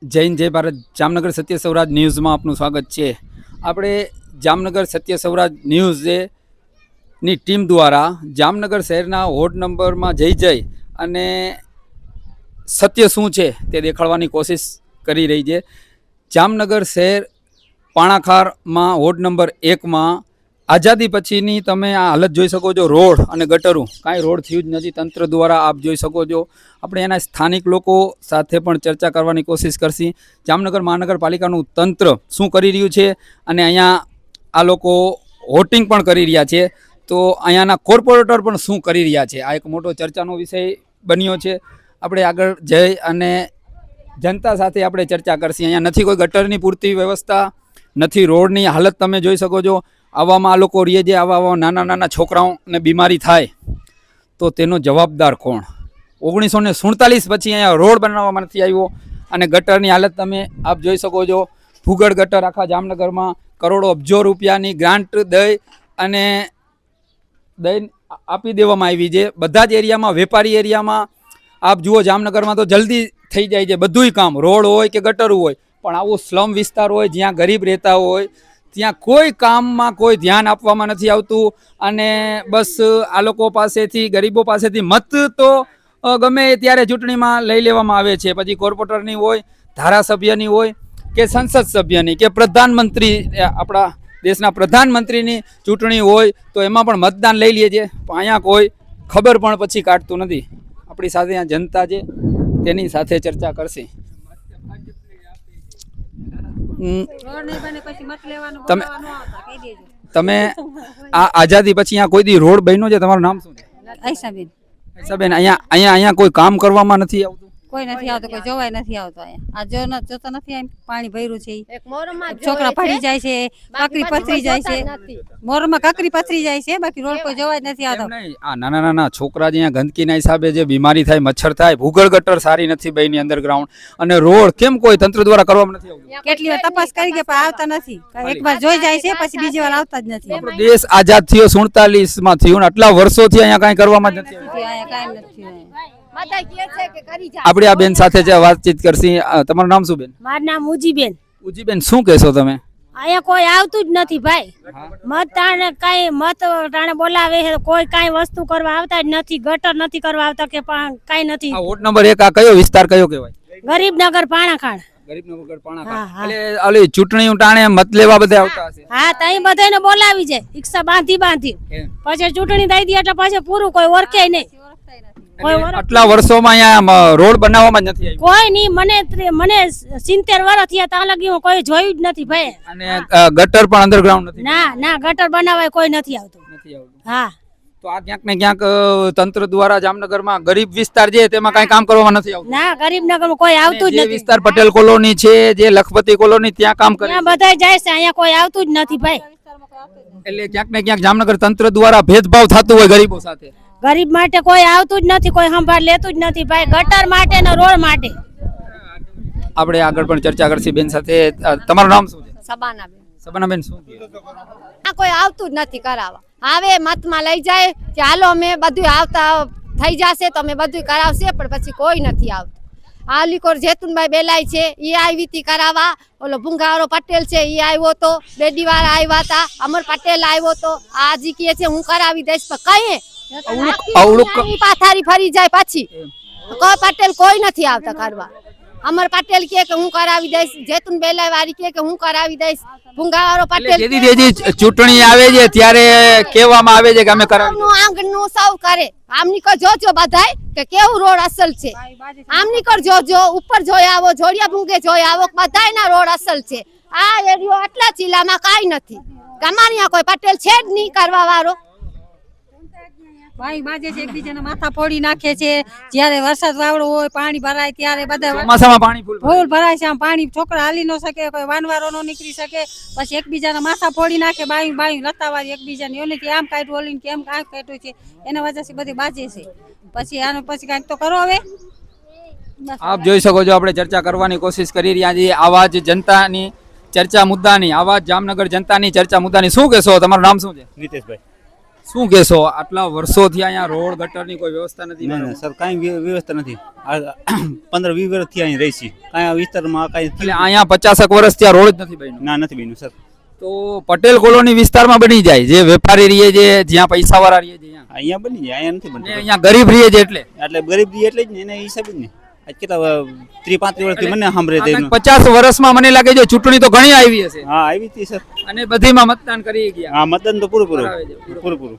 જૈન જય ભારત જામનગર સત્ય સૌરાજ ન્યૂઝમાં આપનું સ્વાગત છે. આપણે જામનગર સત્ય સૌરાજ ન્યૂઝ ની ટીમ દ્વારા જામનગર શહેરના વોર્ડ નંબરમાં જઈ અને સત્ય શું છે તે દેખાડવાની કોશિશ કરી રહી છે. જામનગર શહેર પાણાખારમાં વોર્ડ નંબર 1માં આઝાદી પછીની તમે આ હાલત જોઈ શકો છો. રોડ અને ગટરું કાંઈ રોડ થયું જ નથી. તંત્ર દ્વારા આપ જોઈ શકો છો. આપણે એના સ્થાનિક લોકો સાથે પણ ચર્ચા કરવાની કોશિશ કરશી. જામનગર મહાનગરપાલિકાનું તંત્ર શું કરી રહ્યું છે અને અહીંયા આ લોકો વોટિંગ પણ કરી રહ્યા છે, તો અહીંયાના કોર્પોરેટર પણ શું કરી રહ્યા છે, આ એક મોટો ચર્ચાનો વિષય બન્યો છે. આપણે આગળ જઈ અને જનતા સાથે આપણે ચર્ચા કરશી. અહીંયા નથી કોઈ ગટરની પૂરતી વ્યવસ્થા, નથી રોડની હાલત તમે જોઈ શકો છો. આવામાં આ લોકો રહીએ છે, આવા નાના નાના છોકરાઓને બીમારી થાય તો તેનો જવાબદાર કોણ? 1947 પછી અહીંયા રોડ બનાવવામાં નથી આવ્યો અને ગટરની હાલત તમે આપ જોઈ શકો છો. ભૂગર્ભ ગટર આખા જામનગરમાં કરોડો અબજો રૂપિયાની ગ્રાન્ટ દઈ આપી દેવામાં આવી છે. બધા જ એરિયામાં, વેપારી એરિયામાં આપ જુઓ, જામનગરમાં તો જલ્દી થઈ જાય છે બધુંય કામ, રોડ હોય કે ગટર હોય. પણ આવું સ્લમ વિસ્તાર હોય જ્યાં ગરીબ રહેતા હોય ત્યાં કોઈ કામમાં કોઈ ધ્યાન આપવામાં નથી આવતું. અને બસ આ લોકો પાસેથી, ગરીબો પાસેથી મત તો ગમે ત્યારે ચૂંટણીમાં લઈ લેવામાં આવે છે. પછી કોર્પોરેટરની હોય, ધારાસભ્યની હોય કે સંસદ સભ્યની કે પ્રધાનમંત્રી, આપણા દેશના પ્રધાનમંત્રીની ચૂંટણી હોય તો એમાં પણ મતદાન લઈ લે છે. પણ અહીંયા કોઈ ખબર પણ પછી કાઢતું નથી. આપણી સાથે અહીંયા જનતા છે, તેની સાથે ચર્ચા કરશે. તમે આ આઝાદી પછી અહીંયા કોઈ દી રોડ બન્યો છે? તમારું નામ શું છે? આયશાબેન. અહીંયા કોઈ કામ કરવામાં નથી આવતું? કોઈ નથી આવતો, કોઈ જોવાય નથી આવતો. આ જોતો નથી, પાણી ભર્યું છે, છોકરા પડી જાય છે, કાકરી પથરી જાય છે, મોરમાં કાકરી પથરી જાય છે, બાકી રોડ કોઈ જોવાય નથી આવતો. આ નાના નાના છોકરા અહીંયા ગંદકીના હિસાબે જે બીમારી થાય, મચ્છર થાય, ભૂગર્ભ ગટર સારી નથી બની અંડરગ્રાઉન્ડ, અને રોડ કેમ કોઈ તંત્ર દ્વારા કરવામાં નથી આવતું? કેટલી વાર તપાસ કરી ગયા પણ આવતા નથી. એકવાર જોઈ જાય છે પછી બીજી વાર આવતા જ નથી. આપણો દેશ આઝાદ થયો 47 માં થયો, આટલા વર્ષોથી અહીંયા કાંઈ કરવામાં જ નથી આવ્યું. આપણે આ બેન સાથે વાતચીત કરશી. તમારું નામ શું બેન? મારું નામ ઉજીબેન. ઉજીબેન, શું કહેશો તમે? અહીંયા કોઈ આવતું જ નથી ભાઈ. મતદાન કઈ મત ટાણે બોલાવે છે, કોઈ કઈ વસ્તુ કરવા આવતા જ નથી. ગટર નથી કરવા આવતા કે કઈ નથી. વોર્ડ નંબર 1 આ કયો વિસ્તાર કયો કહેવાય? ગરીબનગર પાણાખાડ. ગરીબનગર પાણાખાડ. એટલે ઓલી ચૂંટણી ટાણે મત લેવા બધા આવતા હશે? હા, તઈ બધાને બોલાવી જાય રિક્ષા બાંધી પછી ચૂંટણી દઈ દે એટલે પછી પૂરું, કોઈ ઓળખે નહીં. આટલા વર્ષોમાં અહીંયા રોડ બનાવવામાં જ નથી આવ્યો? કોઈ નહીં. મને 70 વર્ષ થયા ત્યાં લગી હું કોઈ જોયું જ નથી ભાઈ. અને ગટર પણ અંડરગ્રાઉન્ડ નથી? ના, ગટર બનાવાય કોઈ નથી આવતું. હા, તો આ ક્યાંક ને ક્યાંક તંત્ર દ્વારા જામનગરમાં ગરીબ વિસ્તાર છે તેમાં કઈ કામ કરવામાં નથી આવતું? ના, ગરીબનગરમાં કોઈ આવતું જ નથી. વિસ્તાર પટેલ કોલોની છે, જે લખપતિ કોલોની, ત્યાં કામ કરે, ત્યાં બધા જાય છે. અહીંયા કોઈ આવતું જ નથી ભાઈ. એટલે ક્યાંક ને ક્યાંક જામનગર તંત્ર દ્વારા ભેદભાવ થતું હોય ગરીબો સાથે. ગરીબ માટે કોઈ આવતું જ નથી, કોઈ સંભાળ લેતું જ નથી ભાઈ. ગટર માટે ને રોડ માટે. આપણે આગળ પણ ચર્ચા કરશી બેન સાથે. તમારું નામ શું છે? સબાનાબેન. સબાનાબેન, શું આ કોઈ આવતું જ નથી કરાવવા. આવે મતમાં લઈ જાય કે હાલો અમે બધું આવતા થઈ જશે તો અમે બધું કરાવશે, પણ પછી કોઈ નથી આવતું. આ લીકોર જેતુનભાઈ બેલાઈ છે, એ આવી હતી કરાવવા. ઓલો ભૂંગાવાળો પટેલ છે, એ આવ્યો તો. બેડીવાર આવ્યા હતા. અમર પટેલ આવ્યો તો. આજી કહે છે હું કરાવી દઈશ, પણ કઈ પાથારી ફરી જાય પછી કોઈ પટેલ કોઈ નથી આવતા કરવા. અમર પટેલ કહે કે હું કરાવી દઈશ, જેતુન બેલાઈ વાળી કહે કે હું કરાવી દઈશ. ભૂંગાવાળો પટેલ ચૂંટણી આવે છે ત્યારે કહેવામાં આવે છે કે અમે કરાવી. આંગણનું સૌ કરે. આમની કો જોજો બધાય કે કેવું રોડ અસલ છે. આમની કો જોજો, ઉપર જોઈ આવો, જોડિયા ભૂંગે જોઈ આવો, બધાયના રોડ અસલ છે. આ એરિયો આટલા જિલ્લામાં કાઈ નથી. અમારે કોઈ પટેલ છે જ નહીં કરવા વાળો. ભાઈ બાજે છે, એકબીજાના માથા ફોડી નાખે છે. જ્યારે વરસાદ વાવડો હોય, પાણી ભરાય ત્યારે બધા ચોમાસામાં પાણી ફૂલ ભરાય છે. આમ પાણી છોકરા હાલી ન શકે, કોઈ વાનવારો ન નીકળી શકે. પછી એકબીજાના માથા ફોડી નાખે, બાયું લતાવાળી એકબીજાની. ઓલીથી આમ કાઢ્યું, ઓલીને કેમ આમ કાઢ્યું છે. એના વજહથી બધી બાજે છે. પછી આનો પછી કાંઈક તો કરો હવે. આપ જોઈ શકો છો, આપણે ચર્ચા કરવાની કોશિશ કરી રહ્યા છીએ. આવાજ જનતાની ચર્ચા મુદ્દાની, આવાજ જામનગર જનતાની ચર્ચા મુદ્દાની. શું કહેશો? તમારું નામ શું છે? નીતેશભાઈ. શું કહેશો? આટલા વર્ષોથી અહીંયા રોડ ગટરની કોઈ વ્યવસ્થા નથી. ના ના સર કાંઈ વ્યવસ્થા નથી. આ 15-20 વર્ષથી અહીં રહી છે. કાંઈ આ વિસ્તારમાં કાંઈ એટલે અહીંયા 50 વર્ષથી આ રોડ જ નથી બન્યો. ના નથી બન્યું સર. તો પટેલ કોલોની વિસ્તારમાં બની જાય, જે વેપારી રહીએ છે, જ્યાં પૈસાવાળા રહીએ છે, અહીંયા બની જાય, અહીંયા નથી અને બનતું. અહીંયા ગરીબ રહીએ છે એટલે એટલે ગરીબી એટલે જ ને એના હિસાબે જ ને. આજ કેટલા 30-35 વર્ષથી મને સાંભળે તે 50 વર્ષમાં મને લાગે છે ચૂંટણી તો ઘણી આવી હશે હા આવી હતી સર. અને બધીમાં મતદાન કરી ગયા. હા મતદાન તો પૂરું બરાબર છે, પૂરું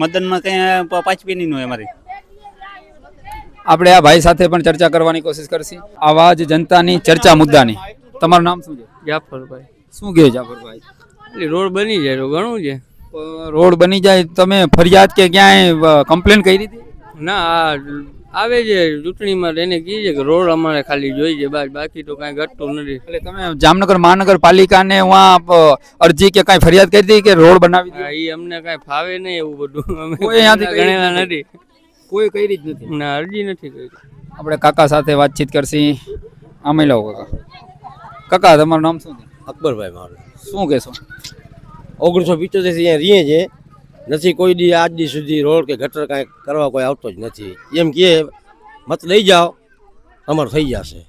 મતદાનમાં કઈ પાછી પેની નું હોય અમારે. આપણે આ ભાઈ સાથે પણ ચર્ચા કરવાની કોશિશ કરશી. આવાજ જનતાની ચર્ચા મુદ્દાની. તમારું નામ શું છે? જાફરભાઈ. શું કહે જાફરભાઈ? એટલે રોડ બની જાય તો ઘણું છે. રોડ બની જાય, તમે ફરિયાદ કે ક્યાંય કમ્પ્લેન કરી હતી? ના આ આવે છે ચૂંટણીમાં એને કહે છે કે રોડ અમારે ખાલી જોઈએ બસ, બાકી તો કાંઈ ઘટતું નથી. એટલે તમે જામનગર મહાનગરપાલિકાને અરજી કે કાંઈ ફરિયાદ કરી હતી કે રોડ બનાવી દો? હા, એ અમને કાંઈ ફાવે નહીં એવું બધું. અમે કોઈ અહીંયાથી કરી ગણેલા નથી? નથી. કોઈ કરી જ નથી. ના અરજી નથી કરી. આપણે કાકા સાથે વાતચીત કરશી. આમે લાવો કાકા. કાકા તમારું નામ શું છે? અકબરભાઈ મારું. શું કહેશો? 1975 થી અહીંયા રહીએ છે, નથી કોઈ દી આજ દી સુધી રોડ કે ગટર કાંઈ કરવા કોઈ આવતો જ નથી. એમ કે મત લઈ જાઓ અમારે થઈ જશે.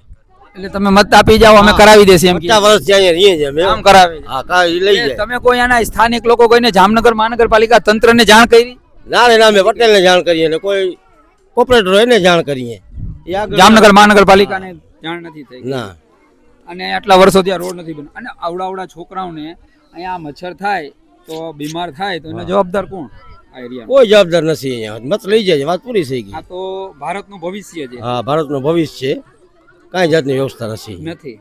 એટલે તમે મત આપી જાઓ, અમે કરાવી દેશું એમ કે 50 વર્ષથી અહીંયા રહીએ છીએ અમે. કામ કરાવી દે. હા કાંઈ લઈ જાય. તમે કોઈ આના સ્થાનિક લોકો કોઈને જામનગર મહાનગરપાલિકા તંત્રને જાણ કરી? ના રે ના અમે પટેલને જાણ કરીએ ને કોઈ કોર્પોરેટર હોય એને જાણ કરીએ. એ આગળ જામનગર મહાનગરપાલિકાને જાણ નથી થઈ. ના અને આટલા વર્ષોથી આ રોડ નથી બન્યો. અને આવડા છોકરાઓને અહીંયા મચ્છર થાય તો બીમાર થાય તો એનો જવાબદાર કોણ? આ એરિયા કોઈ જવાબદાર નથી અહીંયા. મત લઈ જાય વાત પૂરી થઈ ગઈ. આ તો ભારતનું ભવિષ્ય છે. હા ભારતનું ભવિષ્ય છે. કાંઈ જાતની વ્યવસ્થા નથી. નથી.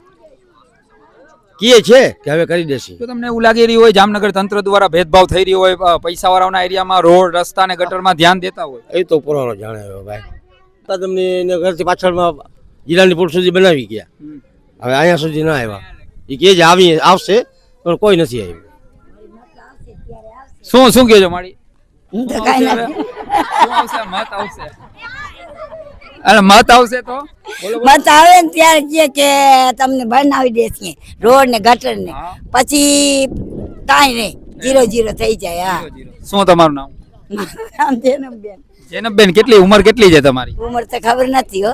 કીએ છે કે હવે કરી દેશે. જો તમને એવું લાગી રહ્યું હોય જામનગર તંત્ર દ્વારા ભેદભાવ થઈ રહ્યો હોય, પૈસાવાળાઓના એરિયામાં રોડ રસ્તા અને ગટરમાં ધ્યાન દેતા હોય, એ તો પુરાણો જાણે હવે ભાઈ. તમને એને ઘરથી પાછળમાં જિલ્લાની પુલ સુધી બનાવી ગયા, હવે અહીંયા સુધી ના આવ્યા. એ કે જ આવશે પણ કોઈ નથી આવ્યું. શું કહેજો મારી? હું તો શું કાંઈ આવશે નથી. હવે? શું આવશે? મત આવશે. અને મત આવશે તો બોલો, બોલો. મત આવે ને ત્યારે કહે કે તમને બનાવી દેશે રોડ ને ગટર ને, હા. પછી કાંઈ નહીં 0-0 થઈ જાય. હા શું તમારું નામ? આમ જેનબેન. જેનબેન, કેટલી ઉંમર કેટલી છે તમારી? ઉંમર તો ખબર નથી હો.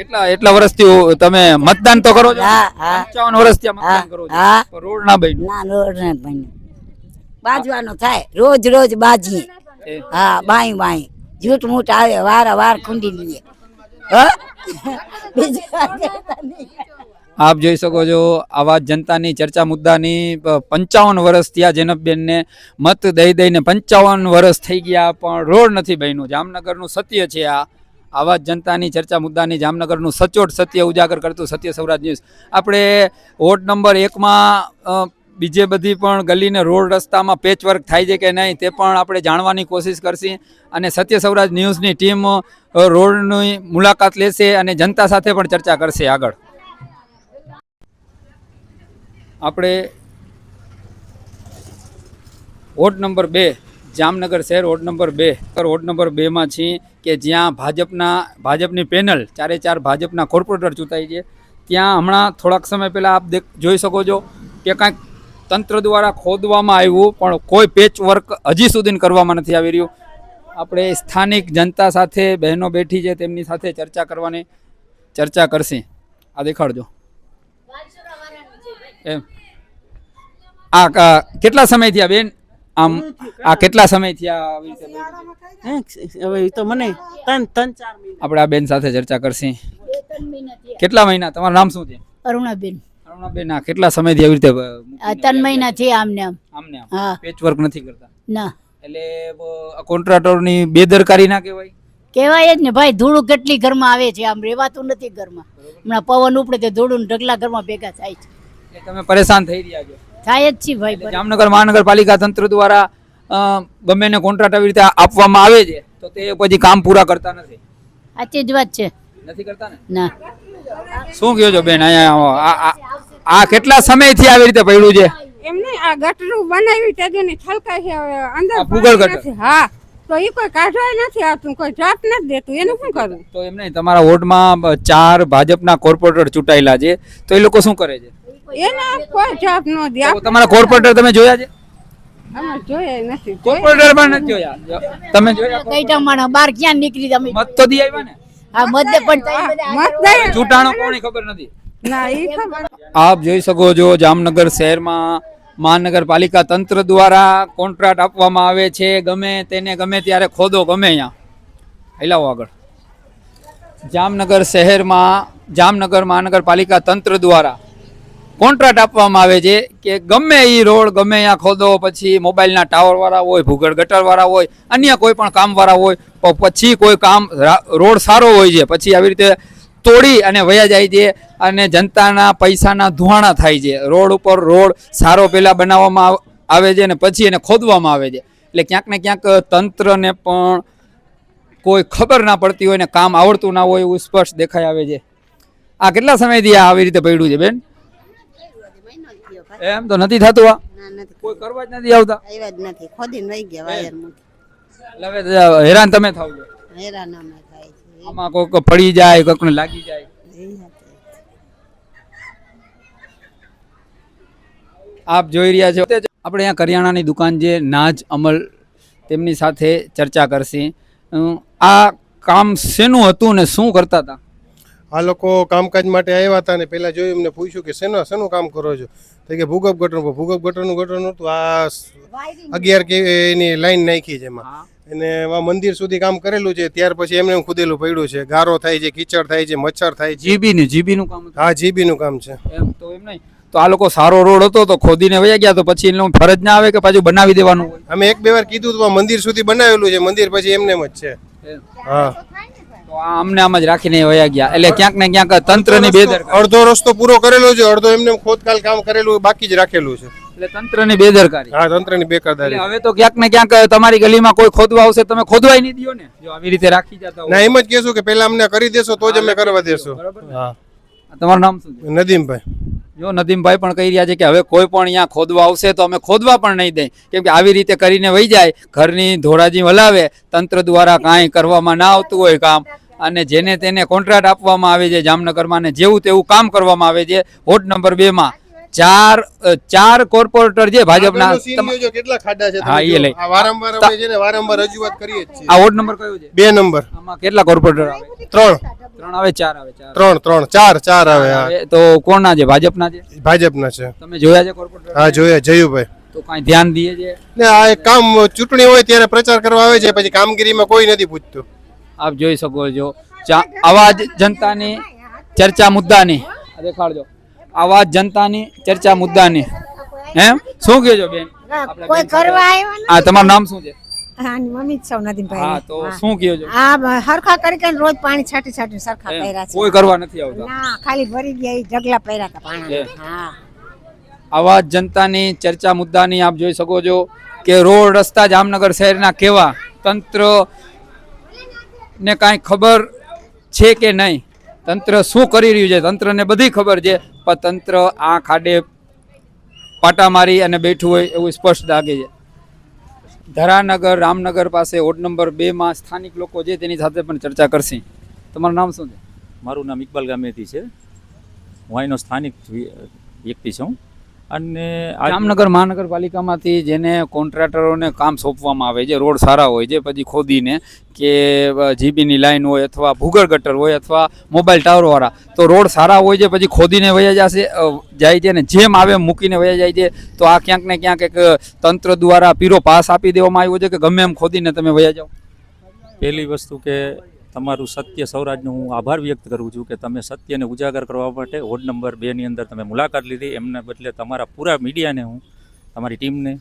એટલા વર્ષથી તમે મતદાન તો કરો છો? હા હા 55 વર્ષથી આ મતદાન કરો છો. હા. પણ રોડ ના બન્યો. ના રોડ ને બન્યું. બાજવાનો થાય રોજ બાજીએ. એ. હા બાઈ જૂઠ મૂઠ આવે વાર ખુંડી લઈએ. બીજું કાંઈ કહેતા નહીં. આપ જોઈ શકો છો આવાજ જનતાની ચર્ચા મુદ્દાની 55 વર્ષ થયા જેનબબેનને મત દઈને 55 વર્ષ થઈ ગયા પણ રોડ નથી બન્યું. જામનગરનું સત્ય છે આ. આવાજ જનતાની ચર્ચા મુદ્દાની જામનગરનું સચોટ સત્ય ઉજાગર કરતું સત્ય સૌરાજ ન્યૂઝ. આપણે વોર્ડ નંબર 1માં બીજે બધી પણ ગલીને રોડ રસ્તામાં પેચવર્ક થાય છે કે નહીં તે પણ આપણે જાણવાની કોશિશ કરશી. અને સત્ય સૌરાજ ન્યૂઝની ટીમ રોડની મુલાકાત લેશે અને જનતા સાથે પણ ચર્ચા કરશે આગળ. આપણે વોર્ડ નંબર 2 જામનગર શહેર વોર્ડ નંબર 2 માં છીએ કે જ્યાં ભાજપની પેનલ 4 ભાજપના કોર્પોરેટર ચૂંટાઈ છે. ત્યાં હમણાં થોડાક સમય પહેલાં આપ જોઈ શકો છો કે કાંઈક તંત્ર દ્વારા ખોદવામાં આવ્યું પણ કોઈ પેચ વર્ક હજી સુધી કરવામાં નથી આવી રહ્યું. આપણે સ્થાનિક જનતા સાથે બહેનો બેઠી છે તેમની સાથે ચર્ચા કરશી. આ દેખાડજો એમ. આ કેટલા સમય થયા બેન? આમ આ કેટલા સમય થયા આવી રીતે? હવે એ તો મને 3-4 મહિના. આપણે આ બેન સાથે ચર્ચા કરશી. કેટલા મહિના? તમારું નામ શું છે? અરુણાબેન. અરુણાબેન, આ કેટલા સમયથી આવી રીતે આ 3 મહિના છે આમને આમ. આમને આમ હા. પેચ વર્ક નથી કરતા? ના એટલે કોન્ટ્રાક્ટરની બેદરકારી ના કહેવાય? કહેવાય જ ને ભાઈ, ધૂળ કેટલી ઘરમાં આવે છે, આમ રહેવાતું નથી ઘરમાં. હમણાં પવન ઉપડે તો ધૂળ ને ઢગલા ઘરમાં ભેગા થાય છે. એટલે તમે પરેશાન થઈ રહ્યા છો? થાય જ છે ભાઈ. એટલે જામનગર મહાનગરપાલિકા તંત્ર દ્વારા ગમે ને કોન્ટ્રાક્ટ આવી રીતે આપવામાં આવે છે તો તે પછી કામ પૂરા કરતા નથી? સાચી જ વાત છે. નથી કરતા ને? ના શું કહો છો બેન? અહીંયા આ કેટલા સમયથી આવી રીતે પડ્યું છે? એમને આ ગટરું બનાવી તેની છલકાય છે હવે અંદર આ ફૂગળ પાણી ગટર? નથી. હા તો એ કોઈ કાઢવાય નથી આવતું, કોઈ જવાબ નથી દેતું, એનું શું કરવું? તો એમ નહીં, તમારા વોર્ડમાં 4 ભાજપના કોર્પોરેટર ચૂંટાયેલા છે તો એ લોકો શું કરે છે? એને કોઈ જવાબ ન દે. તો તમારા કોર્પોરેટર તમે જોયા છે? કોર્પોરેટર પણ નથી જોયા તમે જોયા કઈ જમાના બાર ક્યાં નીકળી તમે મત તો દી આવ્યા ને આ મધ્ય પણ તઈ બધા ચૂંટાણો કોની ખબર નથી આપ જોઈ શકો છો જામનગર શહેરમાં મહાનગરપાલિકા તંત્ર દ્વારા કોન્ટ્રાક્ટ આપવામાં આવે છે ગમે તેને ગમે ત્યારે ખોદો ગમે અહીંયા હિલાવો આગળ જામનગર શહેરમાં જામનગર મહાનગરપાલિકા તંત્ર દ્વારા કોન્ટ્રાક્ટ આપવામાં આવે છે કે ગમે એ રોડ ગમે અહીંયા ખોદો પછી મોબાઈલના ટાવર વાળા હોય ભૂગર્ભ ગટર વાળા હોય અન્ય કોઈ પણ કામ વાળા હોય પછી કોઈ કામ રોડ સારો હોય છે પછી આવી રીતે તોડી અને વયા જાય છે અને જનતાના પૈસાના ધુવાણા થાય છે રોડ ઉપર રોડ સારો પહેલા બનાવવામાં આવે છે અને પછી એને ખોદવામાં આવે છે એટલે ક્યાંક ને ક્યાંક તંત્રને પણ કોઈ ખબર ના પડતી હોય ને કામ આવડતું ના હોય એવું સ્પષ્ટ દેખાઈ આવે છે આ કેટલા સમયથી આ આવી રીતે પડ્યું છે બેન એમ તો નથી થતું આ કોઈ કરવા જ નથી આવતા એટલે હવે હેરાન તમે થાવ છો આમાં કોઈક પડી જાય કોઈકને લાગી જાય આપ જોઈ રહ્યા છો આપણે અહીંયા કરિયાણાની દુકાન છે નાજ અમલ તેમની સાથે ચર્ચા કરશી આ કામ શેનું હતું ને શું કરતા હતા આ લોકો કામકાજ માટે આવ્યા હતા ને પહેલા જોયું એમને પૂછ્યું કે શેનું કામ કરો છો તો કે ભૂગર્ભ ગટરનું ગટર નહોતું આ 11 કે એની લાઈન નાખી છે એમાં અને એમાં મંદિર સુધી કામ કરેલું છે ત્યાર પછી એમને ખુદેલું પડ્યું છે ગારો થાય છે કીચડ થાય છે મચ્છર થાય છે જીબી નું કામ હા જીબી નું કામ છે એમ તો એમ નહીં તો આ લોકો સારો રોડ હતો તો ખોદીને વયા ગયા તો પછી એનું ફરજ ના આવે કે પાછું બનાવી દેવાનું હોય અમે 1-2 વાર કીધું તો મંદિર સુધી બનાવેલું છે મંદિર પછી એમને જ છે હા તો અમને આમ જ રાખીને વયા ગયા એટલે ક્યાંક ને ક્યાંક તંત્રની બેદરકારી અડધો રસ્તો પૂરો કરેલો છે અડધો એમને ખોદકામ કામ કરેલું બાકી જ રાખેલું છે એટલે તંત્રની બેદરકારી હા તંત્રની બેકારદારી હવે તો ક્યાંક ને ક્યાંક તમારી ગલીમાં કોઈ ખોદવા આવશે તમે ખોદવાય નહીં દો ને જો આવી રીતે રાખી જતા ના એમ જ કહેશું કે પહેલા અમને કરી દેશો તો જ અમે કરવા દેશું હા તમારું નામ શું છે નદીમભાઈ જો નદીમભાઈ પણ કહી રહ્યા છે કે હવે કોઈ પણ અહીંયા ખોદવા આવશે તો અમે ખોદવા પણ નહીં દઈએ કેમ કે આવી રીતે કરીને વહી જાય ઘરની ધોરાજી હલાવે તંત્ર દ્વારા કાંઈ કરવામાં ના આવતું હોય કામ અને જેને તેને કોન્ટ્રાક્ટ આપવામાં આવે છે જામનગરમાં ને જેવું તેવું કામ કરવામાં આવે છે વોર્ડ નંબર 2 માં ચાર કોર્પોરેટર છે ભાજપના કેટલા ખાડા છે હા એ લઈ વારંવાર અમે છે ને વારંવાર રજૂઆત કરીએ જ છીએ આ વોર્ડ નંબર કયો છે 2 નંબર આમાં કેટલા કોર્પોરેટર આવે 3 આવે 4 આવે હા તો કોણના છે ભાજપના છે ભાજપના છે તમે જોયા છે કોર્પોરેટર હા જોયા જયુભાઈ તો કાંઈ ધ્યાન દે છે ને આ એક કામ ચૂંટણી હોય ત્યારે પ્રચાર કરવા આવે છે પછી કામગીરીમાં કોઈ નથી પૂછતું આપ જોઈ શકો છો અવાજ જનતાની ચર્ચા મુદ્દાની દેખાડજો આવાજ જનતાની ચર્ચા મુદ્દાની એમ શું કહો છો બેન કોઈ કરવા આવ્યો આ તમારું નામ શું છે હા મમ્મી સૌ નદીમભાઈ હા તો શું કહો છો આ હરખા કરી કે રોજ પાણી છાંટી છાંટી સરખા કર્યા છે કોઈ કરવા નથી આવતા ના ખાલી ભરી ગયા ઢગલા પહેર્યા હતા પાણી હા આવાજ જનતાની ચર્ચા મુદ્દાની આપ જોઈ શકો છો કે રોડ રસ્તા જામનગર શહેરના કેવા તંત્ર ને કાંઈ ખબર છે કે નહીં તંત્ર શું કરી રહ્યું છે તંત્રને બધી ખબર છે પણ તંત્ર આ ખાડે પાટા મારી અને બેઠું હોય એવું સ્પષ્ટ લાગે છે ધરાનગર રામનગર પાસે વોર્ડ નંબર 2 માં સ્થાનિક લોકો છે તેની સાથે પણ ચર્ચા કરશી તમારું નામ શું છે મારું નામ ઇકબાલ ગામેથી છે હું અહીંનો સ્થાનિક વ્યક્તિ છું અને જામનગર મહાનગરપાલિકામાંથી જેને કોન્ટ્રાક્ટરોને કામ સોંપવામાં આવે છે રોડ સારા હોય છે પછી ખોદીને કે જીબીની લાઈન હોય અથવા ભૂગર્ભ ગટર હોય અથવા મોબાઈલ ટાવરવાળા તો રોડ સારા હોય છે પછી ખોદીને વયા જાય છે ને જેમ આવે મૂકીને વયા જાય છે તો આ ક્યાંક ને ક્યાંક એક તંત્ર દ્વારા પીરો પાસ આપી દેવામાં આવ્યો છે કે ગમે એમ ખોદીને તમે વયા જાઓ પહેલી વસ્તુ કે તમારું સત્ય સૌરાજનો હું આભાર વ્યક્ત કરું છું કે તમે સત્યને ઉજાગર કરવા માટે વોર્ડ નંબર 2 ની અંદર તમે મુલાકાત લીધી એમને બદલે તમારા પૂરા મીડિયાને હું તમારી ટીમને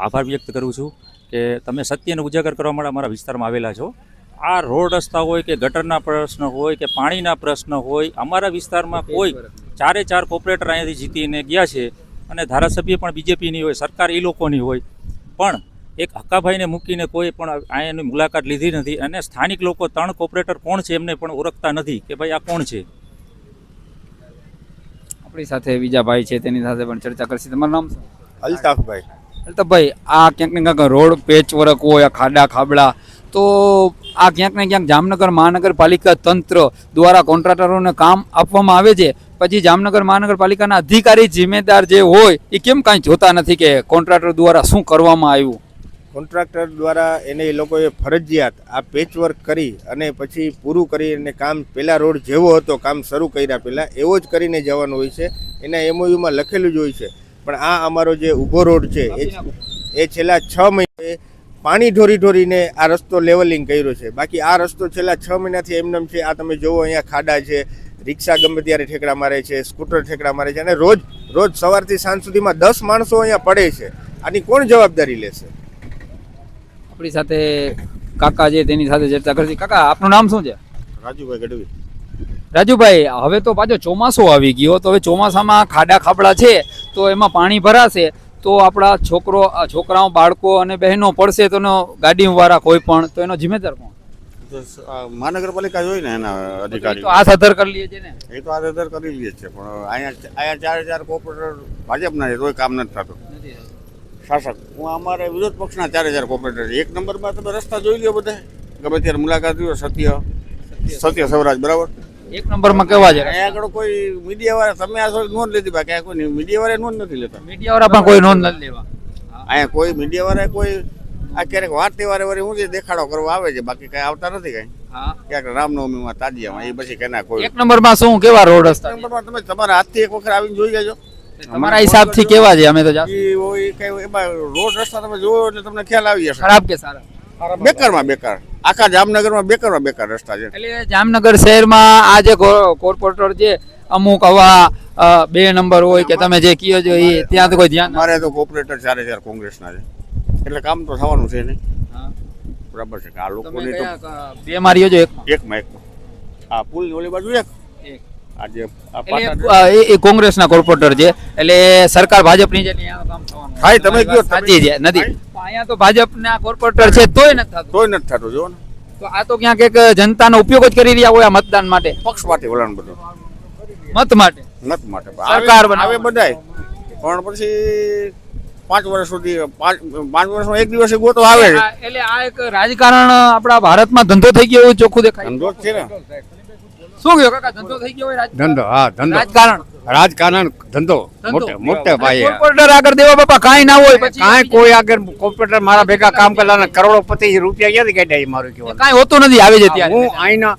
આભાર વ્યક્ત કરું છું કે તમે સત્યને ઉજાગર કરવા માટે અમારા વિસ્તારમાં આવેલા છો આ રોડ રસ્તા હોય કે ગટરના પ્રશ્ન હોય કે પાણીના પ્રશ્ન હોય અમારા વિસ્તારમાં કોઈ 4 કોર્પોરેટર અહીંયાથી જીતીને ગયા છે અને ધારાસભ્ય પણ બીજેપીની હોય સરકાર એ લોકોની હોય પણ એક હક્કાભાઈને મૂકીને કોઈ પણ અહીંયાની મુલાકાત લીધી નથી અને સ્થાનિક લોકો 3 કોર્પોરેટર કોણ છે એમને પણ ઓળખતા નથી કે ભાઈ આ કોણ છે આપણી સાથે બીજા ભાઈ છે તેની સાથે પણ ચર્ચા કરશી તમારું નામ શું અલ્તાફભાઈ આ ક્યાંક ને ક્યાંક રોડ પેચવર્ક હોય ખાડા ખાબડા તો આ ક્યાંક ને ક્યાંક જામનગર મહાનગરપાલિકા તંત્ર દ્વારા કોન્ટ્રાક્ટરોને કામ આપવામાં આવે છે પછી જામનગર મહાનગરપાલિકાના અધિકારી જિમ્મેદાર જે હોય એ કેમ કાંઈ જોતા નથી કે કોન્ટ્રાક્ટર દ્વારા શું કરવામાં આવ્યું? કોન્ટ્રાક્ટર દ્વારા એને એ લોકોએ ફરજિયાત આ પેચવર્ક કરી અને પછી પૂરું કરી અને કામ પહેલાં રોડ જેવો હતો કામ શરૂ કર્યા પહેલાં એવો જ કરીને જવાનું હોય છે. એના એમઓયુમાં લખેલું જ હોય છે. પણ આ અમારો જે ઊભો રોડ છે એ છેલ્લા 6 મહિને પાણી ઢોરીને આ રસ્તો લેવલિંગ કર્યો છે. બાકી આ રસ્તો છેલ્લા 6 મહિનાથી એમનેમ છે. આ તમે જુઓ અહીંયા ખાડા છે, રિક્ષા ગમે ત્યારે ઠેકડા મારે છે, સ્કૂટર ઠેકડા મારે છે અને રોજ સવારથી સાંજ સુધીમાં 10 માણસો અહીંયા પડે છે. આની કોણ જવાબદારી લેશે? આપણી સાથે કાકા છે તેની સાથે ચર્ચા કરતી. કાકા આપનું નામ શું છે? રાજુભાઈ ગઢવી. રાજુભાઈ, હવે તો પાછો ચોમાસું આવી ગયો, તો હવે ચોમાસામાં ખાડા ખાબડા છે તો એમાં પાણી ભરાશે તો આપણા છોકરાઓ બાળકો અને બહેનો પડશે તો એનો ગાડીવાળા કોઈ પણ તો એનો જિમ્મેદાર કોણ? મહાનગરપાલિકા જોઈ ને એના અધિકારી તો આ સદર કરી લઈએ છે ને. એ તો આદર કરી લઈએ છે. પણ અહીંયા 4 કોર્પોરેટર ભાજપના છે તોય કામ નથી થતું. શાસક હું અમારે વિરોધ પક્ષના 4 કોર્પોરેટર છે. 1 નંબરમાં તમે રસ્તા જોઈ લ્યો બધા, ગમે ત્યારે મુલાકાત લ્યો. સત્ય સૌરાજ બરાબર 1 નંબરમાં કેવા છે? અહીંયા આગળ કોઈ મીડિયા વાળા તમે આ થોડી નોંધ લીધી, બાકી કોઈ મીડિયા વાળા નોંધ નથી લેતા. મીડિયા વાળા પણ કોઈ નોંધ નથી લેવા. અહીંયા કોઈ મીડિયા વાળા કોઈ આ ક્યારેક વાર તહેવારે વળી હું જે દેખાડો કરવા આવે છે, બાકી કઈ આવતા નથી કઈ. ક્યાંક રામનવમીમાં તાજિયામાં એ પછી કેના કોઈ 1 નંબરમાં શું કેવા રોડ રસ્તા? 1 નંબરમાં તમે તમારા હાથથી એક વખત આવીને જોઈ લેજો. તમારા હિસાબથી કેવા છે? અમે તો એમાં રોડ રસ્તા તમે જોવો એટલે તમને ખ્યાલ આવી જશે. ખરાબ કે સારા? બેકારમાં બેકાર. આખા જામનગરમાં બેકાર રસ્તા છે. એટલે જામનગર શહેરમાં આ જે કોર્પોરેટર છે અમુક આવા 2 નંબર હોય કે તમે જે કયો છો એ ત્યાં તો કોઈ ધ્યાન? મારે તો કોર્પોરેટર 4 કોંગ્રેસના છે એટલે કામ તો થવાનું છે નહીં. બરાબર છે. આ લોકોની તો 2 માર્યો છો? એકમાં આ પુલ ઓલી બાજુ એક આજે એ કોંગ્રેસના કોર્પોરેટર છે એટલે સરકાર ભાજપની છે કામ થવાનું થાય. તમે કયો સાચી છે નથી. અહીંયા તો ભાજપના કોર્પોરેટર છે તોય નથી થતું જો ને. તો આ તો ક્યાંક એક જનતાનો ઉપયોગ જ કરી રહ્યા હોય આ મતદાન માટે, પક્ષ માટે વલણ બધું મત માટે સરકાર બનાવે બધાય. પણ પછી 5 વર્ષ સુધી 5 વર્ષમાં એક દિવસે ગોતો આવે છે. એટલે આ એક રાજકારણ આપણા ભારતમાં ધંધો થઈ ગયો એવું ચોખ્ખું દેખાય. ધંધો છે ને. શું કહ્યો કાકા? ધંધો થઈ ગયો હોય ધંધો? હા ધંધો, રાજકારણ ધંધો મોટે પાયે. કોર્પોરેટર આગળ દેવા બાપા કાંઈ ના હોય, પછી કાંઈ કોઈ આગળ કોર્પોરેટર મારા ભેગા કામ કરવાના કરોડોપતિ રૂપિયા ક્યાંથી કાઢ્યા? મારું કહેવાનું કાંઈ હોતું નથી. આવે છે ત્યારે હું અહીંના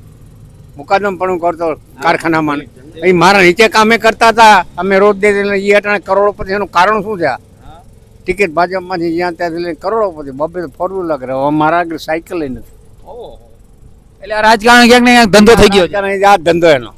મુકાદમ પણ કરતો કારખાનામાં, અહીં મારા નીચે કામે કરતા હતા અમે રોજ દે એ અટાણે કરોડોપતિ. એનું કારણ શું છે? ટિકિટ ભાજપમાંથી જ્યાં ત્યાંથી લઈને કરોડોપતિ. બબે 4 વ્હીલર કરે. હવે મારા આગળ સાયકલ નથી. એટલે આ રાજકારણ ક્યાંક ને ક્યાંક ધંધો થઈ ગયો છે. આ ધંધો એનો.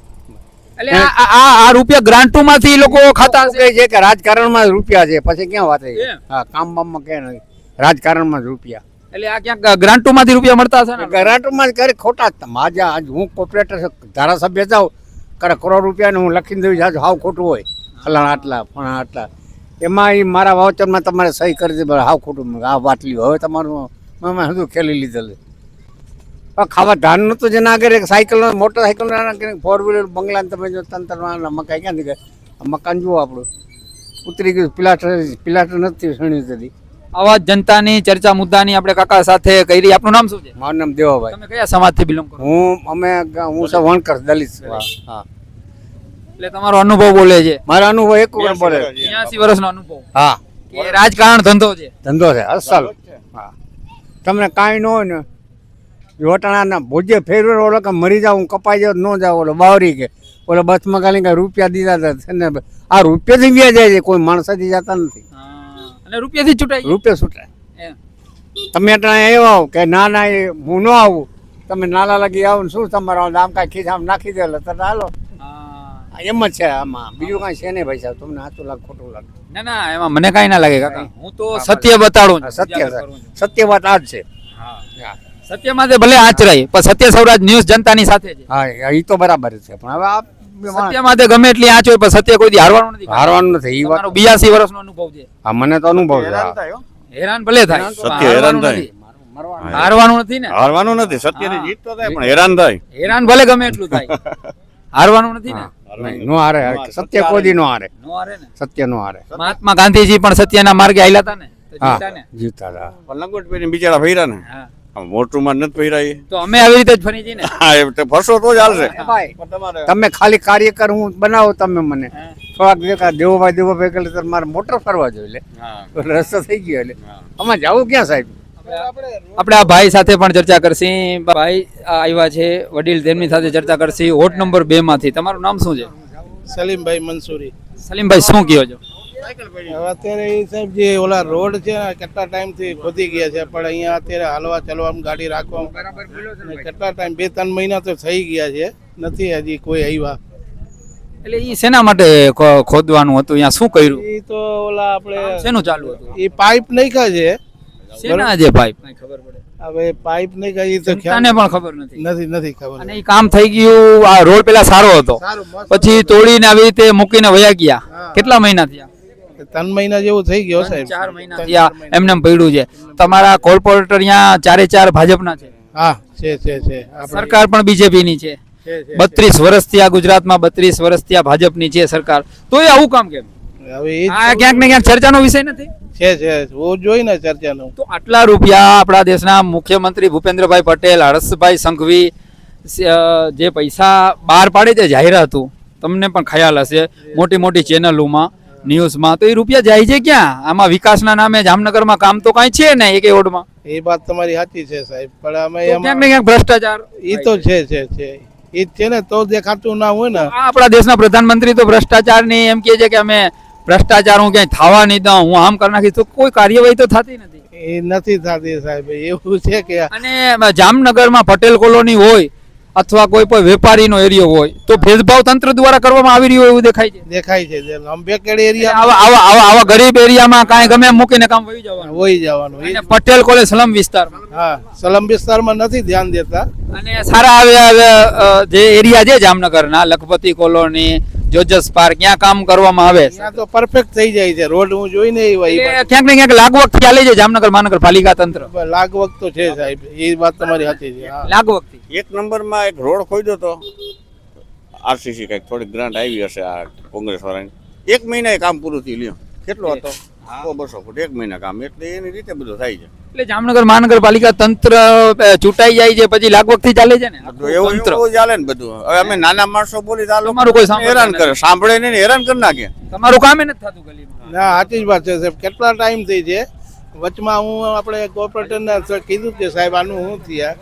એટલે આ રૂપિયા ગ્રાન્ટો માંથી લોકો ખાતા છે કે રાજકારણમાં રૂપિયા છે, પછી ક્યાં વાત? હા, કામ બામમાં ક્યાં નથી, રાજકારણમાં જ રૂપિયા. એટલે આ ક્યાંક ગ્રાન્ટો માંથી રૂપિયા મળતા હશે ને? ગ્રાન્ટોમાં જ કરે ખોટા. માજા આજ હું કોર્પોરેટર ધારાસભ્ય જાઉં કરે કરોડ રૂપિયાને હું લખીને દઉં છું હાવ ખોટું હોય. ફલાણા આટલા પણ આટલા એમાં એ મારા વાઉચરમાં તમારે સહી કરી દે હાવ ખોટું. આ વાટલી હવે તમારું મેં બધું ખેલી લીધેલું. ખાવા ધાન નતું જેના આગળ એક સાયકલ મોટરસાયકલ 4 વ્હીલર બંગલા તમે જો તંત્ર મકાઈ ક્યાંથી ગઈ? મકાન જુઓ આપણું ઉતરી ગયું. પિલાસ્ટર નથી સણ્યું હતી. આવા જનતાની ચર્ચા મુદ્દાની આપણે કાકા સાથે કરી. આપનું નામ શું છે? મારું નામ દેવાભાઈ. તમે કયા સમાજથી બિલોંગ કરો? હું વણકર દલિત. હા, એટલે તમારો અનુભવ બોલે છે? મારો અનુભવ એક વખત બોલે. 83 વર્ષનો અનુભવ. હા, કે રાજકારણ ધંધો છે. ધંધો છે અસલ. હા, તમને કાંઈ ન હોય ને વટાણાના ભોજે ફેરવે ઓલો કે મરી જાવ હું કપાઈ જાવ ન જાવ. ઓલો બાવરી કે ઓલો બસમાં ખાલી કઈ રૂપિયા દીધા હતા. આ રૂપિયાથી વ્યા જાય છે, કોઈ માણસાથી જતા નથી. અને રૂપિયાથી છૂટાય? રૂપિયા છૂટાય. તમે અટાણે એવા કે ના ના હું ન આવું, તમે નાના લાગી આવો ને શું તમારા આમ કાંઈ ખીચામ નાખી દે એટલે તમે હાલો. એમ જ છે આમાં, બીજું કાંઈ છે નહીં ભાઈ સાહેબ. તમને સાચું લાગે ખોટું લાગે? ના ના, એમાં મને કાંઈ ના લાગે કાકા. હું તો સત્ય બતાડું. સત્ય વાત આ જ છે. સત્ય માટે ભલે આચરાય પણ સત્ય સૌરાજ ન્યૂઝ જનતાની સાથે છે. હા, એ તો બરાબર છે. પણ હવે આ સત્ય માટે ગમે એટલી આંચ હોય પણ સત્ય કોઈ દી હારવાનું નથી. હારવાનું નથી. એ વાત 82 વર્ષનો અનુભવ છે. હા, મને તો અનુભવ છે. હેરાન ભલે થાય, સત્ય હેરાન થાય. હારવાનું નથી ને? હારવાનું નથી. સત્યની જીત તો થાય પણ હેરાન થાય. હેરાન ભલે ગમે એટલું થાય, હારવાનું નથી ને? નો હારે. સત્ય કોઈ દી નો હારે. સત્ય નો હારે. મહાત્મા ગાંધીજી પણ સત્યના માર્ગે હાલ્યા હતા ને, જીવતા હતા. લંગોટ પહેરીને બિચારા ફર્યા ને. મોટું માં નથી પહેરાય તો અમે આવી રીતે જ ફરી જઈએ ને. હા એ તો ફરશો તો જ હાલશે. તમે ખાલી કાર્યકર હું બનાવો તમે મને થોડાક દેવોભાઈ એટલે મારે મોટર ફરવા જોઈએ એટલે રસ્તો થઈ ગયો એટલે આમાં જવું ક્યાં સાહેબ. આપણે આ ભાઈ સાથે પણ ચર્ચા કરશી. ભાઈ આવ્યા છે વડીલ, તેમની સાથે ચર્ચા કરશી. વોર્ડ નંબર 2 માંથી તમારું નામ શું છે? સલીમભાઈ મંસૂરી. સલીમભાઈ, શું કહો છો? અત્યારે એ સાહેબ જે ઓલા રોડ છે ને કેટલા ટાઈમ થી ખોદી ગયા છે, પણ અહીંયા અત્યારે હાલવા ચાલવામાં ગાડી રાખવામાં કેટલા ટાઈમ 2-3 મહિના તો થઈ ગયા છે, નથી હજી કોઈ આવ્યા. એટલે ઈ શેના માટે ખોદવાનું હતું? અહીંયા શું કર્યું? એ તો ઓલા આપણે શેનું ચાલુ હતું? એ પાઇપ નાખ્યા છે. શેના છે પાઇપ? ખબર પડે. હવે પાઇપ નાખ્યા એ તો તને પણ ખબર નથી. નથી ખબર. અને ઈ કામ થઈ ગયું. આ રોડ પેલા સારો હતો, પછી તોડીને આવી રીતે મૂકીને વયા ગયા. કેટલા મહિના થયા? 3 મહિના જેવું થઈ ગયો સાહેબ. 4 મહિના થયા એમને એમ પડ્યું છે. તમારા કોર્પોરેટર અહીંયા 4 ભાજપના છે. હા છે. સરકાર પણ બીજેપી ની છે. 32 વર્ષથી આ ગુજરાતમાં 32 વર્ષથી આ ભાજપની છે સરકાર. તો એ આવું કામ કેમ? હવે આ ક્યાંક ને ક્યાંક ચર્ચાનો વિષય નથી. છે હું જોઈ ને ચર્ચાનો. તો આટલા રૂપિયા આપણા દેશના મુખ્યમંત્રી ભૂપેન્દ્રભાઈ પટેલ, હર્ષભાઈ સંઘવી જે પૈસા બહાર પાડે છે જાહેરાતું, તમને પણ ખ્યાલ હશે મોટી મોટી ચેનલોમાં, ન્યૂઝમાં, તો એ રૂપિયા જાય છે ક્યાં? આમાં વિકાસના નામે જામનગરમાં કામ તો કાંઈ છે ને એક વોર્ડમાં. એ વાત તમારી સાચી છે સાહેબ, પણ અમે ક્યાંક ને ક્યાંક ભ્રષ્ટાચાર એ તો છે એ છે ને, તો દેખાતું ના હોય ને. આપણા દેશના પ્રધાનમંત્રી તો ભ્રષ્ટાચારની એમ કહે છે કે અમે ભ્રષ્ટાચાર હું ક્યાંય થવા નહીં દઉં, હું આમ કરી નાખીશ, તો કોઈ કાર્યવાહી તો થતી નથી. એ નથી થતી સાહેબ, એવું છે કે. અને જામનગરમાં પટેલ કોલોની હોય અથવા કોઈ પણ વેપારીનો એરિયો હોય તો ભેદભાવ તંત્ર દ્વારા કરવામાં આવી રહ્યો એવું દેખાય છે. અંબેડકર એરિયા આવા ગરીબ એરિયામાં કાંઈ ગમે એમ મૂકીને કામ વહી જવાનું. અને પટેલ કોલેજ સ્લમ વિસ્તારમાં, હા સ્લમ વિસ્તારમાં નથી ધ્યાન દેતા. અને સારા જે એરિયા છે જામનગરના, લખપતિ કોલોની, જોજસ પાર્ક, ત્યાં કામ કરવામાં આવે ત્યાં તો પરફેક્ટ થઈ જાય છે રોડ. હું જોઈને ક્યાંક ને ક્યાંક લાગવક ચાલે છે જામનગર મહાનગરપાલિકા તંત્ર. લાગવક તો છે સાહેબ, એ વાત તમારી સાચી છે. લાગવક 1 નંબરમાં એક રોડ ખોદ્યો તો આરસીસી કઈક થોડીક ગ્રાન્ટ આવી હશે આ કોંગ્રેસ વાળાની. 1 મહિના એ કામ પૂરું થયું. લ્યો કેટલો હતો? 100-200 ફૂટ 1 મહિના કામ, એટલે એની રીતે બધું થાય છે. એટલે જામનગર મહાનગરપાલિકા તંત્ર ચૂંટાઈ જાય છે પછી લાગવક થી ચાલે છે ને એવું ચાલે ને બધું. હવે અમે નાના માણસો બોલી તો તમારું કોઈ હેરાન કરે, સાંભળે નહીં, હેરાન કરી નાખે. તમારું કામ નથી થતું ગલીમાં. ના સાચી જ વાત છે સાહેબ. કેટલા ટાઈમ થઈ છે વચમાં હું આપણે કોર્પોરેટરને કીધું કે સાહેબ આનું શું થયા,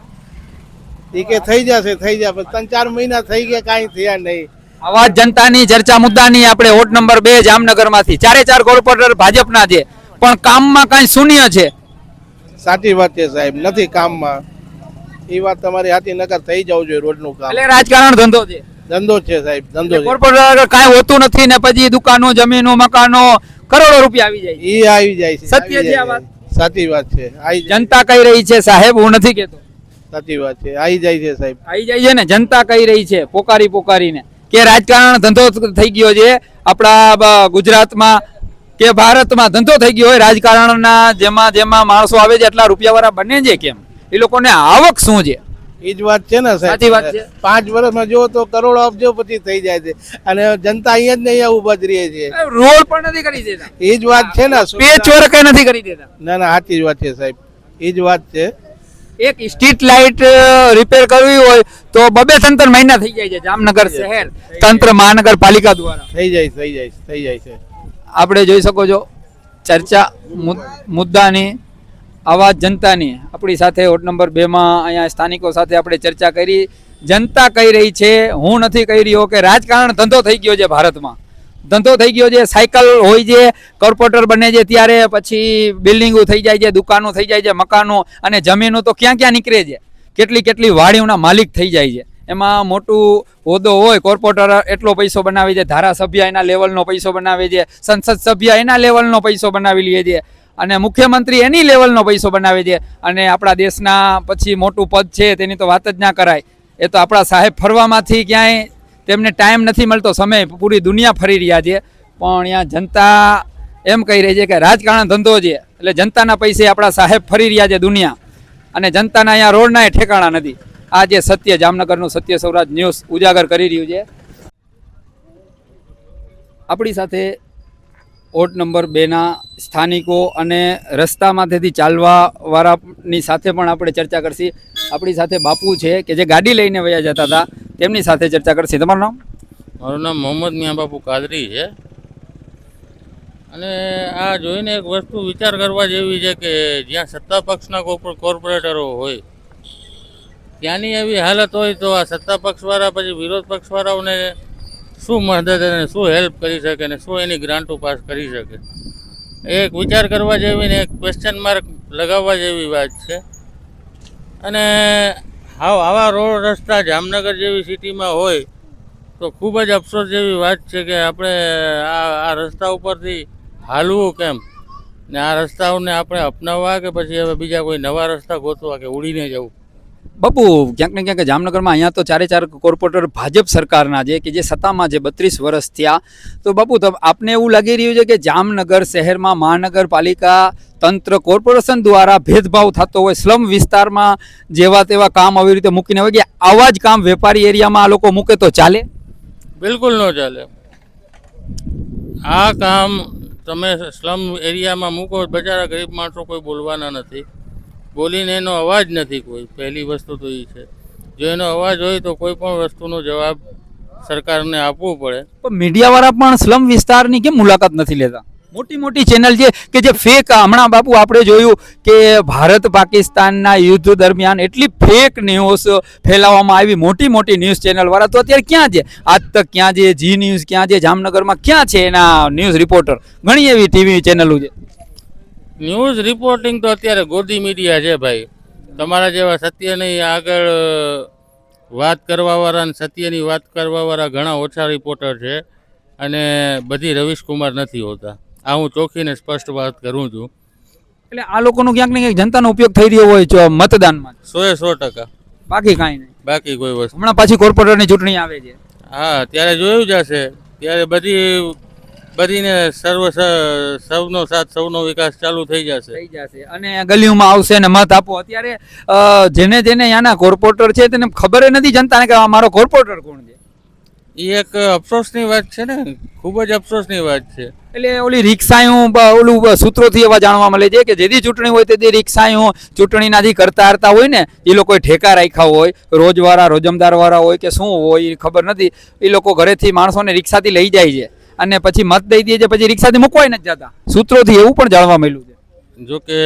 એ કે થઈ જશે 3-4 મહિના થઈ ગયા, કાંઈ થયા નહીં. આવાજ જનતાની ચર્ચા મુદ્દાની આપણે વોર્ડ નંબર 2 જામનગરમાંથી 4 કોર્પોરેટર ભાજપના છે, પણ કામમાં કાંઈ શૂન્ય છે. સાચી વાત છે સાહેબ, નથી કામમાં. એ વાત તમારી સાચી, નકર થઈ જવું જોઈએ રોડનું કામ. એટલે રાજકારણ ધંધો છે. ધંધો છે સાહેબ, ધંધો. કોર્પોરેટર કાંઈ હોતું નથી ને પછી દુકાનો, જમીનો, મકાનો, કરોડો રૂપિયા આવી જાય. એ આવી જાય છે. સત્ય છે આ વાત. સાચી વાત છે. જનતા કહી રહી છે સાહેબ, હું નથી કહેતો. સાચી વાત છે, આવી જાય છે સાહેબ. આવી જાય છે ને, જનતા કહી રહી છે પોકારીને કે રાજકારણ ધંધો થઈ ગયો છે આપણા ગુજરાતમાં કે ભારતમાં. ધંધો થઈ ગયો હોય રાજકારણના, જેમાં માણસો આવે છે એટલા રૂપિયાવાળા બને છે કેમ? એ લોકોને આવક શું છે? એ જ વાત છે ને સાહેબ. સાચી વાત છે. 5 વર્ષમાં જો તો કરોડો અબજોપતિ થઈ જાય છે, અને જનતા અહીંયા જ ને અહીંયા ઉભા જ રહે છે. રોડ પણ નથી કરી દેતા. એ જ વાત છે ને, પેચ વર્ક નથી કરી દેતા. ના સાચી જ વાત છે સાહેબ, એ જ વાત છે. એક સ્ટ્રીટ લાઇટ રિપેર કરવી હોય તો 2-3 મહિના થઈ જાય છે જામનગર શહેર તંત્ર મહાનગરપાલિકા દ્વારા. થઈ જાય છે. આપણે જોઈ શકો છો ચર્ચા મુદ્દાની, આવાજ જનતાની. આપણી સાથે વોર્ડ નંબર 2 માં અહીંયા સ્થાનિકો સાથે આપણે ચર્ચા કરી. જનતા કહી રહી છે, હું નથી કહી રહ્યો, કે રાજકારણ ધંધો થઈ ગયો છે ભારતમાં. ધંધો થઈ ગયો છે. સાયકલ હોય છે, કોર્પોરેટર બને છે ત્યારે પછી બિલ્ડિંગો થઈ જાય છે, દુકાનો થઈ જાય છે, મકાનો અને જમીનો તો ક્યાં નીકળે છે. કેટલી વાડીઓના માલિક થઈ જાય છે. એમાં મોટું હોદ્દો હોય, કોર્પોરેટર એટલો પૈસો બનાવે છે, ધારાસભ્ય એના લેવલનો પૈસો બનાવે છે, સંસદ સભ્ય એના લેવલનો પૈસો બનાવી લે છે, અને મુખ્યમંત્રી એની લેવલનો પૈસો બનાવે છે. અને આપણા દેશના પછી મોટું પદ છે તેની તો વાત જ ના કરાય. એ તો આપણા સાહેબ ફરવામાંથી ક્યાંય તેમને ટાઈમ નથી મળતો, સમય પૂરી દુનિયા ફરી રહ્યા છે. પણ અહીંયા જનતા એમ કહી રહી છે કે રાજકારણ ધંધો છે, એટલે જનતાના પૈસે આપણા સાહેબ ફરી રહ્યા છે દુનિયા, અને જનતાના અહીંયા રોડના ઠેકાણા નથી. આ જે સત્ય જામનગરનું સત્ય સૌરાજ ન્યૂઝ ઉજાગર કરી રહ્યું છે. આપણી સાથે વોર્ડ નંબર 2ના સ્થાનિકો અને રસ્તામાંથી ચાલવાવાળાની સાથે પણ આપણે ચર્ચા કરશી. આપણી સાથે બાપુ છે કે જે ગાડી લઈને વયા જતા હતા, તેમની સાથે ચર્ચા કરશી. તમારું નામ? મારું નામ મોહમ્મદ મિયા બાપુ કાદરી છે. અને આ જોઈને એક વસ્તુ વિચાર કરવા જેવી છે કે જ્યાં સત્તા પક્ષના કોર્પોરેટરો હોય ત્યાંની એવી હાલત હોય તો આ સત્તા પક્ષવાળા પછી વિરોધ પક્ષવાળાઓને શું મદદ અને શું હેલ્પ કરી શકે ને શું એની ગ્રાન્ટો પાસ કરી શકે, એક વિચાર કરવા જેવી ને એક ક્વેશ્ચન માર્ક લગાવવા જેવી વાત છે. અને આવા રોડ રસ્તા જામનગર જેવી સિટીમાં હોય તો ખૂબ જ અફસોસ જેવી વાત છે કે આપણે આ રસ્તા ઉપરથી હાલવું કેમ ને આ રસ્તાઓને આપણે અપનાવવા કે પછી હવે બીજા કોઈ નવા રસ્તા ગોતવા કે ઉડીને જવું. બાપુ, ક્યાંક ને ક્યાંક જામનગરમાં અહીંયા તો ચારે ચાર કોર્પોરેટર ભાજપ સરકારના છે કે જે સત્તામાં છે 32 વર્ષ થયા. તો બાપુ, આપને એવું લાગી રહ્યું છે કે જામનગર શહેરમાં મહાનગરપાલિકા તંત્ર કોર્પોરેશન દ્વારા ભેદભાવ થતો હોય, સ્લમ વિસ્તારમાં જેવા તેવા કામ આવી રીતે મૂકીને હોય કે આવા જ કામ વેપારી એરિયામાં આ લોકો મૂકે તો ચાલે? બિલકુલ ન ચાલે. આ કામ તમે સ્લમ એરિયામાં મૂકો, બચારા ગરીબ માણસો કોઈ બોલવાના નથી, બોલીને એનો અવાજ નથી કોઈ. પહેલી વસ્તુ તો એ છે, જો એનો અવાજ હોય તો કોઈ પણ વસ્તુનો જવાબ સરકારને આપવું પડે. પણ મીડિયાવાળા પણ સ્લમ વિસ્તારની કેમ મુલાકાત નથી લેતા? મોટી મોટી ચેનલ છે કે જે ફેક, હમણાં બાપુ આપણે જોયું કે ભારત પાકિસ્તાનના યુદ્ધ દરમિયાન એટલી ફેક ન્યૂઝ ફેલાવવામાં આવી, મોટી મોટી ન્યૂઝ ચેનલવાળા તો અત્યારે ક્યાં છે? આજ તક ક્યાં છે? જી ન્યૂઝ ક્યાં છે? જામનગરમાં ક્યાં છે એના ન્યૂઝ રિપોર્ટર? ઘણી એવી ટીવી ચેનલો છે. ન્યૂઝ રિપોર્ટિંગ તો અત્યારે ગોદી મીડિયા છે ભાઈ. તમારા જેવા સત્યની આગળ વાત કરવાવાળા અને સત્યની વાત કરવાવાળા ઘણા ઓછા રિપોર્ટર છે અને બધી રવીશ કુમાર નથી હોતા. આ હું ચોખ્ખીને સ્પષ્ટ વાત કરું છું. એટલે આ લોકોનો ક્યાંક ને ક્યાંક જનતાનો ઉપયોગ થઈ રહ્યો હોય મતદાનમાં 100%. બાકી કાંઈ નહીં, બાકી કોઈ વસ્તુ. હમણાં પાછી કોર્પોરેટરની ચૂંટણી આવે છે. હા, ત્યારે જોયું જ હશે. ત્યારે બધીને સૌનો સાથ સૌનો વિકાસ ચાલુ થઈ જશે અને ગલીઓમાં આવશે ને મત આપો. અત્યારે જેને ત્યાંના કોર્પોરેટર છે તેને ખબર નથી જનતાને કે મારો કોર્પોરેટર કોણ છે. એ એક અફસોસની વાત છે ને, ખૂબ જ અફસોસની વાત છે. એટલે ઓલી રિક્ષાયું ઓલું સૂત્રોથી એવા જાણવા મળે છે કે જેથી ચૂંટણી હોય તેથી રિક્ષાયું ચૂંટણીના જે કરતા હોય ને એ લોકોએ ઠેકા રાખ્યા હોય, રોજવાળા રોજમદારવાળા હોય કે શું હોય એ ખબર નથી. એ લોકો ઘરેથી માણસોને રિક્ષાથી લઈ જાય છે અને પછી મત દઈ દે છે, પછી રિક્ષાથી મૂકવાય નથી જતા. સૂત્રોથી એવું પણ જાણવા મળ્યું છે. જો કે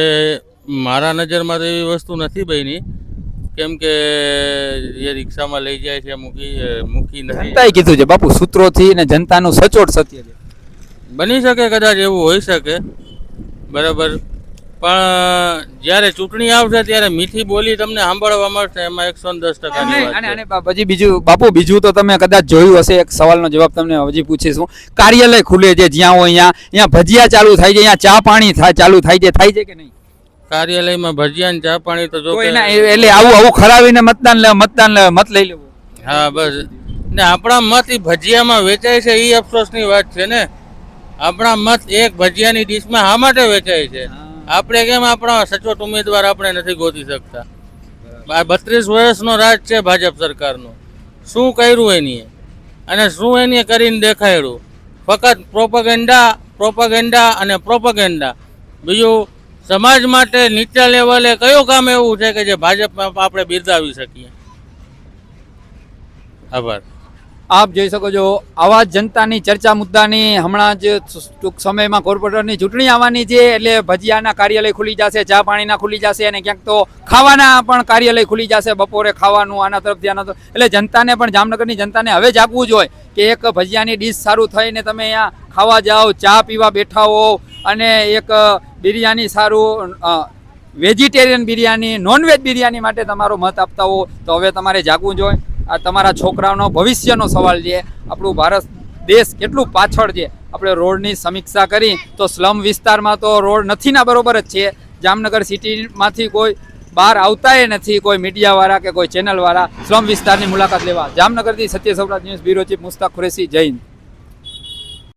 મારા નજરમાં તો એવી વસ્તુ નથી બની, કેમ કે એ રિક્ષામાં લઈ જાય છે મૂકી નથી. જનતાએ કીધું છે બાપુ, સૂત્રોથી ને જનતાનું સચોટ સત્ય છે. બની શકે, કદાચ એવું હોઈ શકે, બરાબર. પણ જ્યારે ચૂંટણી આવશે ત્યારે મીઠી બોલી તમને સાંભળવા મળશે, એમાં 110%. પછી બીજું તો તમે કદાચ જોયું હશે. એક સવાલનો જવાબ તમને હજી પૂછીશું. કાર્યાલય ખુલે છે જ્યાં હોય અહીંયા ભજીયા ચાલુ થાય છે, અહીંયા ચા પાણી ચાલુ થાય છે કે નહીં? કાર્યાલયમાં ભજીયા ને ચા પાણી તો જો એટલે આવું ખરાવીને મત લઈ લેવું. હા, બસ. ને આપણા મત એ ભજીયામાં વેચાય છે, એ અફસોસની વાત છે ને. આપણા મત એક ભજીયાની ડીશમાં શા માટે વેચાય છે? આપણે કેમ આપણા સચોટ ઉમેદવાર આપણે નથી ગોતી શકતા? 32 વર્ષનો રાજ છે ભાજપ સરકારનો. શું કર્યું એની અને શું એની કરીને દેખાડ્યું? ફક્ત પ્રોપેગેન્ડા અને પ્રોપેગેન્ડા. બીજું સમાજ માટે નીચા લેવલે કયું કામ એવું છે કે જે ભાજપમાં આપણે બિરદાવી શકીએ? આભાર. આપ જોઈ શકો છો, આવા જનતાની ચર્ચા મુદ્દાની હમણાં જ ટૂંક સમયમાં કોર્પોરેટરની ચૂંટણી આવવાની છે એટલે ભજીયાના કાર્યાલય ખુલી જશે, ચા પાણીના ખુલી જશે અને ક્યાંક તો ખાવાના પણ કાર્યાલય ખુલી જશે. બપોરે ખાવાનું આના તરફ ધ્યાન હતું. એટલે જનતાને પણ, જામનગરની જનતાને હવે જાગવું જોઈએ કે એક ભજીયાની ડીશ સારું થઈને તમે અહીંયા ખાવા જાઓ, ચા પીવા બેઠા હો અને એક બિરયાની સારું વેજીટેરિયન બિરયાની, નોનવેજ બિરયાની માટે તમારો મત આપતા હો તો હવે તમારે જાગવું જોઈએ. આ તમારા છોકરાઓનો ભવિષ્યનો સવાલ છે. આપણું ભારત દેશ કેટલું પાછળ છે. આપણે રોડની સમીક્ષા કરી તો સ્લમ વિસ્તારમાં તો રોડ નથી ના બરોબર જ છે. જામનગર સિટીમાંથી કોઈ બહાર આવતાય નથી, કોઈ મીડિયાવાળા કે કોઈ ચેનલવાળા સ્લમ વિસ્તારની મુલાકાત લેવા. જામનગરથી Satya Saurashtra news bureau chief Mustak Qureshi. Jai Hind.